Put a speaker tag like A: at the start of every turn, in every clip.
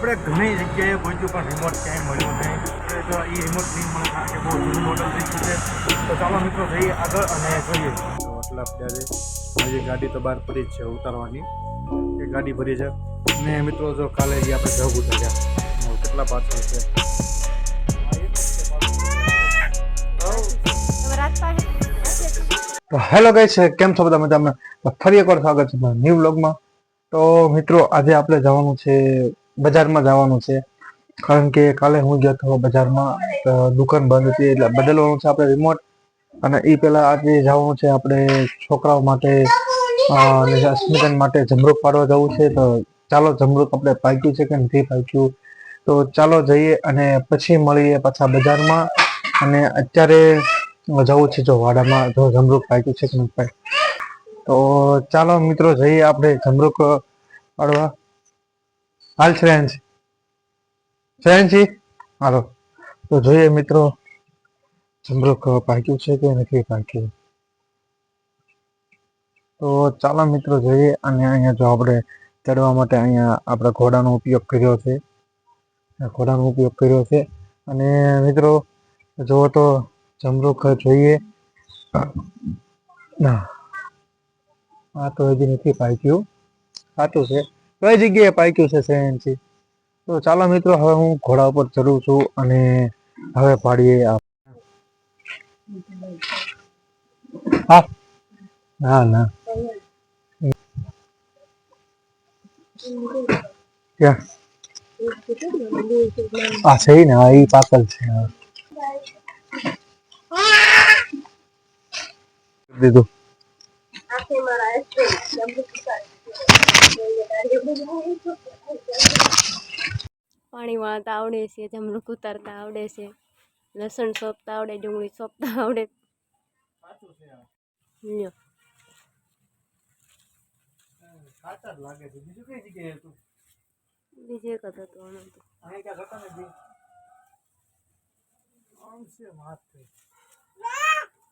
A: આપણે ઘણી જગ્યાએ પહોંચ્યું પણ રિમોટ ક્યાંય મળ્યું નહીં. તો એ રિમોટ નહીં મળે કારણ કે બહુ જૂનું મોડલ થઈ ગયું છે. તો ચાલો મિત્રો જઈએ આગળ અને જોઈએ. તો એટલે આપણે હજી ગાડી તો બહાર પડી જ છે ઉતારવાની, એ ગાડી ભરી છે. ને મિત્રો જો કાલે જે આપણે જગ ઉતાર્યા કેટલા પાછળ છે. તો હેલો ગાઈસ, કેમ છો બધા મજામાં? ફરી એકવાર સ્વાગત છે ન્યૂ વ્લોગમાં. તો મિત્રો આજે આપણે જવાનું છે બજારમાં જવાનું છે, કારણ કે કાલે હું ગયો હતો બજારમાં, દુકાન બંધ હતી એટલે બદલવાનું છે આપણે રિમોટ. અને એ પહેલાં આજે જવાનું છે આપણે છોકરાઓ માટે અને અસ્મિતન માટે જમરૂક પાડવા જવું છે. તો ચાલો જમરૂક આપણે પાક્યું છે કે નથી પાક્યું, તો ચાલો જઈએ અને પછી મળીએ પાછા બજારમાં. અને અત્યારે જવું છે જો વાડામાં, જો જમરૂક પાક્યું છે કે નથી પાક્યું. તો ચાલો મિત્રો જઈએ આપણે જમરૂક પાડવા. હાલ શ્રેયાંશી હાલો. તો જોઈએ મિત્રો જમરૂક પાક્યું છે કે નથી પાક્યું. તો ચાલો મિત્રો જોઈએ. અને અહીંયા જો આપણે ચડવા માટે અહીંયા આપણે ઘોડાનો ઉપયોગ કર્યો છે, અને મિત્રો જુઓ તો જમરૂક જોઈએ. ના આ તો હજી નથી પાક્યું, સાચું છે કઈ જગ્યાએ પાક્યું છે શ્રેયાંશી. તો ચાલો મિત્રો હવે હું ઘોડા ઉપર ચડું છું અને હવે પાડીએ. હા ના ના ક્યાં આ છે ને, આ ઈ પાકલ છે દીધું.
B: પાણી વાળતા આવડે છે, જમરૂક ઉતારતા આવડે છે, લસણ સોંપતા આવડે, ડુંગળી સોંપતા આવડે. લ્યો બીજે એક હતો તો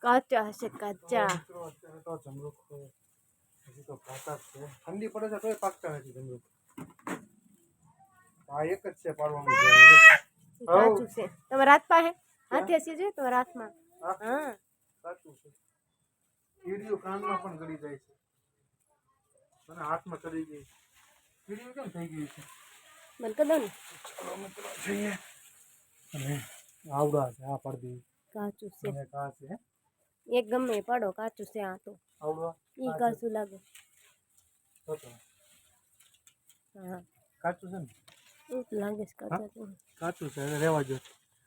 B: કાચા હશે, કાચા.
A: ઠંડી પડે છે તોય પાકતા નથી જમરૂક. આ એક જ છે પાડવાનું.
B: કાચું છે તમારા હાથ પાસે, હાથે છે જો તમારા હાથમાં. હા
A: સાચું છે. કીડીઓ કાનમાં પણ ગળી જાય છે અને હાથમાં ચડી ગઈ. કીડીઓ કેમ થઈ ગઈ છે?
B: બંધ કરી દો ને.
A: ચાલો મિત્રો જોઈએ. અને આવડા છે આ પડદી
B: કાચું છે,
A: અને કા છે
B: એક ગમે એ પાડો, કાચું છે આ તો.
A: આવડા
B: ઈ કાચું લાગે.
A: તો
B: હા
A: કાચું છે ને,
B: એવું તો લાગે છે કાચા તો.
A: કાચું છે એટલે રહેવા દો.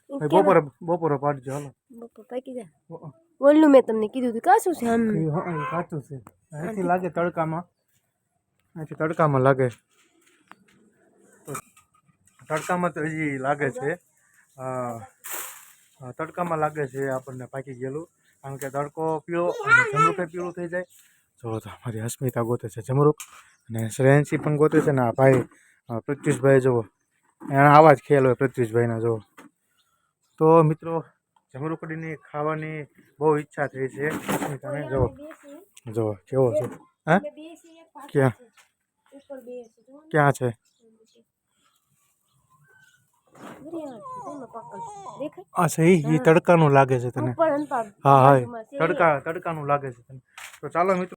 A: ભાઈ બપોરે પાડજો હાલો.
B: બપોર પાકી જાય. ઓલું મેં તમને કીધું હતું કાચું છે. આમ
A: કાચું છે. અહીંથી લાગે તડકામાં, અહીંથી તડકામાં લાગે. તડકામાં તો હજી લાગે છે, તડકામાં લાગે છે આપણને પાકી ગયેલું, કારણ કે તડકો પીળો અને જમરૂકે પીળું થઈ જાય. જો તો અમારી અસ્મિતા ગોતે છે જમરૂક, અને શ્રેયાંશી પણ ગોતે છે. ને આ ભાઈ પૃથ્વીશભાઈ જુઓ, એના આવા જ ખ્યાલ હોય પૃથ્વીશભાઈના. જુઓ તો મિત્રો જમરૂકડીની ખાવાની બહુ ઈચ્છા થઈ છે અસ્મિતાને. જુઓ જુઓ કેવો છે. હા ક્યાં ક્યાં છે? આ સહી એ તડકાનું લાગે છે તને? હા હા તડકાનું લાગે છે તને. તો ચાલો મિત્રો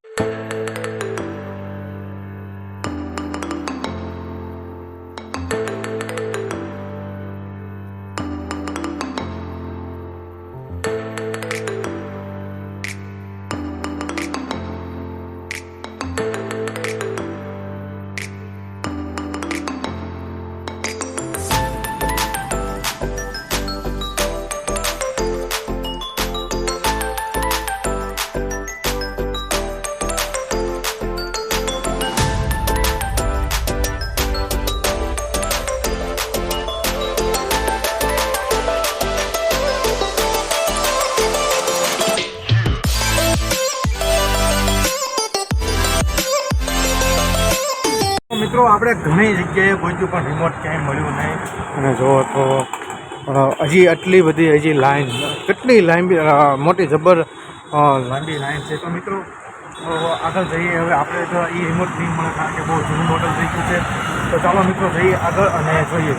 A: મિત્રો આપણે ઘણી જગ્યાએ પહોંચ્યું પણ રિમોટ ક્યાંય મળ્યું નહીં. અને જુઓ તો હજી આટલી બધી હજી લાઈન, કેટલી લાંબી મોટી જબર લાંબી લાઈન છે. તો મિત્રો આગળ જઈએ. હવે આપણે તો એ રિમોટ નહીં મળે કારણ કે બહુ જૂનું મોડલ થઈ ગયું છે. તો ચાલો મિત્રો જઈએ આગળ અને જોઈએ.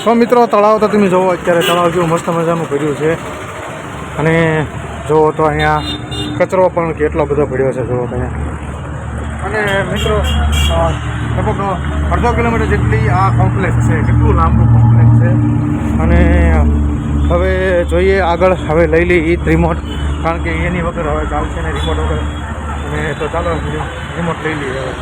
A: તો મિત્રો તળાવ તો તમે જુઓ, અત્યારે તળાવ જેવું મસ્ત મજાનું ભર્યું છે. અને જુઓ તો અહીંયા કચરો પણ કેટલો બધો પડ્યો છે જુઓ તો અહીંયા. અને મિત્રો લગભગ અડધો કિલોમીટર જેટલી આ કોમ્પ્લેક્સ છે, કેટલું લાંબુ કોમ્પ્લેક્સ છે. અને હવે જોઈએ આગળ, હવે લઈ લઈ રિમોટ, કારણ કે એની વગર હવે ચાલશે ને રિમોટ વગર. અને તો ચાલો રિમોટ લઈ લઈએ હવે.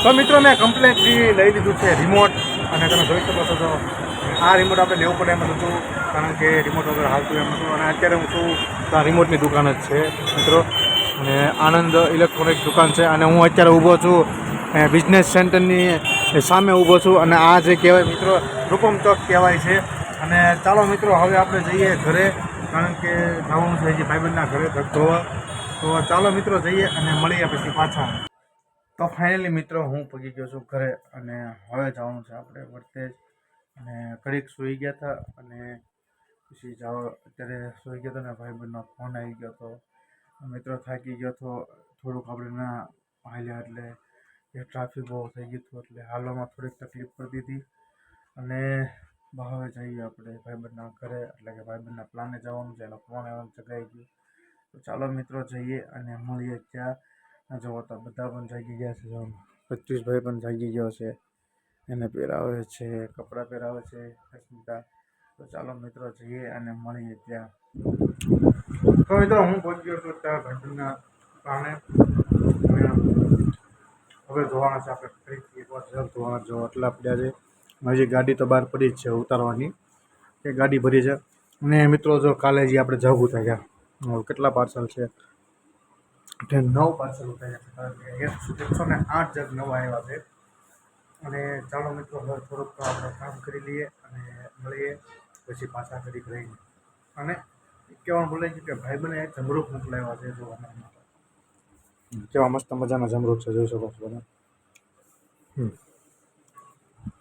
A: તો મિત્રો મેં કમ્પ્લેટલી લઈ લીધું છે રિમોટ. અને તમે જોઈ શકો છો તો આ રિમોટ આપણે લેવું પડે એમ હતું, કારણ કે રિમોટ વગર હાલતું એમ હતું. અને અત્યારે હું છું તો આ રિમોટની દુકાન જ છે મિત્રો. અને આનંદ ઇલેક્ટ્રોનિક દુકાન છે. અને હું અત્યારે ઊભો છું બિઝનેસ સેન્ટરની સામે ઊભો છું. અને આ જે કહેવાય મિત્રો રૂપમ ચોક કહેવાય છે. અને ચાલો મિત્રો હવે આપણે જઈએ ઘરે, કારણ કે જવાનું છે હજી ભાઈબંધના ઘરે ધગ ધોવા. તો ચાલો મિત્રો જઈએ અને મળીએ પછી પાછા. તો ફાઇનલી મિત્રો હું પગી ગયો છું ઘરે. અને હવે જવાનું છે આપણે વર્તેજ. અને ઘડીક સૂઈ ગયા હતા અને પછી અત્યારે સૂઈ ગયો હતો ને ભાઈબંધનો ફોન આવી ગયો હતો. મિત્રો થાકી ગયો હતો થોડુંક, આપણે ના હાલ્યા એટલે એ ટ્રાફિક બહુ થઈ ગયું હતું એટલે હાલવામાં થોડીક તકલીફ પડતી હતી. અને હવે જઈએ આપણે ભાઈબંધના ઘરે, એટલે કે ભાઈબંધના પ્લાને જવાનું છે. એનો ફોન આવવાનું ચગાઈ ગયું. તો ચાલો મિત્રો જઈએ અને મળીએ ત્યાં. જુઓ તો બધા પણ જાગી ગયા છે. 25 ભાઈ પણ જાગી ગયો છે, એને પહેરાવે છે, કપડાં પહેરાવે છે અસ્મિતા. તો ચાલો મિત્રો જઈએ અને મળીએ ત્યાં. તો મિત્રો હું પહોંચી ગયો છું ત્યાં ભાઈબંધના પ્લાને. હવે ધોવાના છે આપણે ફરીથી એકવાર જગ ધોવાના જો એટલા પડ્યા છે. હજી ગાડી તો બહાર પડી જ છે ઉતારવાની, કે ગાડી ભરી છે. અને મિત્રો જો કાલે જે આપણે જગ ઉતાર્યા, કેટલા પાર્સલ છે? 9 પાર્સલ ઉતાર્યા છે, કારણ કે 108 જગ નવા આવ્યા છે. અને ચાલો મિત્રો હવે થોડુંક આપણે કામ કરી લઈએ અને મળીએ પછી પાછા ઘડીક રહીને. અને કહેવાનું ભૂલાઈ ગયું કે ભાઈબંધે જમરૂખ મોકલાવ્યા છે જોવાના માટે. કેવા મસ્ત મજાના જમરૂખ છે, જોઈ શકો છો તમે.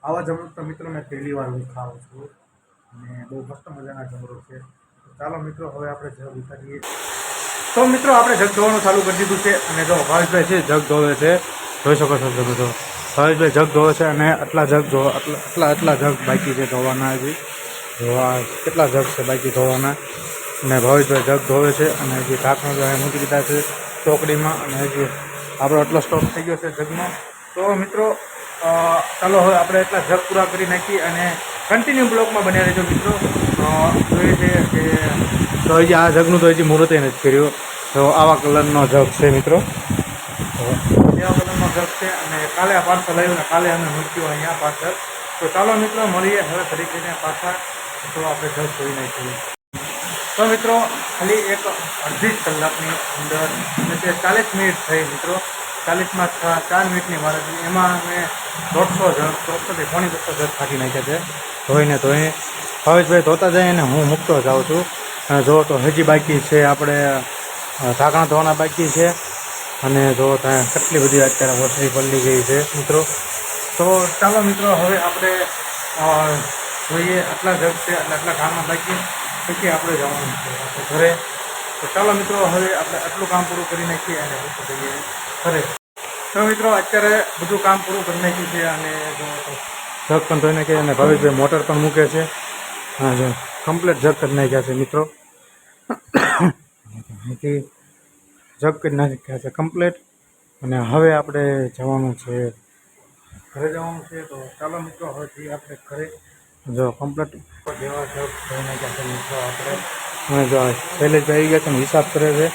A: આવા જમરૂખ તો મિત્રો મેં પહેલી વાર હું ખાઉં છું. અને બહુ મસ્ત મજાના જમરૂખ છે. ચાલો મિત્રો હવે આપણે જગ ઉતારીએ. તો મિત્રો આપણે જગ ધોવાનું ચાલુ કરી દીધું છે. અને જો ભાવેશભાઈ છે જગ ધોવે છે, જોઈ શકો છો તમે. તો ભાવેશભાઈ જગ ધોવે છે અને આટલા જગ આટલા જગ બાકી છે ધોવાના. હજી ધોવા કેટલા જગ છે બાકી ધોવાના. અને ભાવેશભાઈ જગ ધોવે છે અને હજી ઢાંકણ મૂકી દીધા છે ચોકડીમાં. અને હજી આપણો આટલો સ્ટોક થઈ ગયો છે જગનો. તો મિત્રો ચાલો હવે આપણે એટલા જગ પૂરા કરી નાખીએ અને કન્ટિન્યુ બ્લોકમાં બન્યા રહેજો મિત્રો. જોઈએ છે કે તો હજી આ જગનું તો હજી મુહૂર્તે નથી કર્યું. તો આવા કલરનો જગ છે મિત્રો, એવા કલરનો જગ છે. અને કાલે આ પાર્સલ આવ્યું ને કાલે અમે મૂક્યું અહીંયા પાર્સલ. તો ચાલો મિત્રો મળીએ હવે તરીકે પાછા. તો આપણે જગ ધોઈ નાખીએ. તો મિત્રો ખાલી એક અડધી જ કલાકની અંદર અને તે 40 મિનિટ થઈ મિત્રો. 40માં 4 મિનિટની વાર હતી. એમાં અમે 150 જગ 200 જગ કાઢી નાખ્યા છે ધોઈને. ભાવેશભાઈ ધોતા જાય અને હું મૂકતો જાઉં છું. અને જો તો હજી બાકી છે આપણે ઢાંકણા ધોવાના બાકી છે. અને જો ત્યાં કેટલી બધી અત્યારે વસરી પલળી ગઈ છે મિત્રો. તો ચાલો મિત્રો હવે આપણે જોઈએ આટલા જગ છે અને આટલા ઢાંકણા બાકી પછી આપણે જવાનું છે આપણે ઘરે. તો ચાલો મિત્રો હવે આપણે આટલું કામ પૂરું કરી નાખીએ અને પછી જઈએ ઘરે. તો મિત્રો અત્યારે બધું કામ પૂરું કરી નાખ્યું છે અને જગ પણ ધોઈ નાખીએ. અને ભાવેશભાઈ મોટર પણ મૂકે છે. હા જો કમ્પ્લીટ જગ કરી નાખ્યા છે મિત્રો. અહીંથી જગ કરી નાખ્યા છે કમ્પ્લીટ. અને હવે આપણે જવાનું છે ઘરે જવાનું છે. તો ચાલો મિત્રો હવે જઈએ આપણે ઘરે. જો કમ્પ્લીટ જેવા જગ ધોઈ નાખ્યા છે મિત્રો આપણે. અને જો શૈલેષભાઈ આવી ગયા છે ને હિસાબ કરે છે.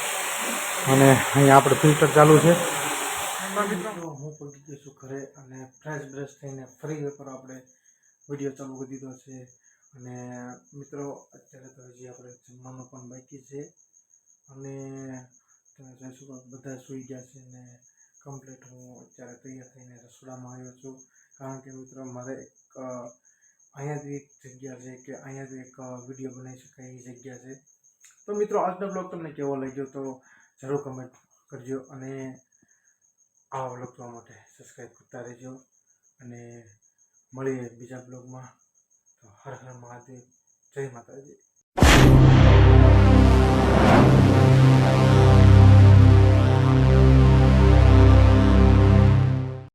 A: અને અહીંયા આપણે ફિલ્ટર ચાલુ છે. મિત્રો હું પહોંચી ગયો છું ઘરે અને ફ્રેશ બ્રશ થઈને ફરી એકવાર આપણે વિડીયો ચાલુ કરી દીધો છે. અને મિત્રો અત્યારે તો હજી આપણે જમવાનું પણ બાકી છે. અને તમે જોઈ શકો બધા સૂઈ ગયા છે. અને કમ્પ્લીટ હું અત્યારે તૈયાર થઈને રસોડામાં આવ્યો છું, કારણ કે મિત્રો મારે એક અહીંયાથી એક જગ્યા છે કે અહીંયાથી એક વિડીયો બનાવી શકાય એવી જગ્યા છે. તો મિત્રો આજનો બ્લોગ તમને કેવો લાગ્યો તો જરૂર કમેન્ટ કરજો. અને આવા બ્લોગ જોવા માટે સબસ્ક્રાઈબ કરતા રહેજો અને મળીએ બીજા બ્લોગમાં. તો હર હર મહાદેવ, જય માતાજી.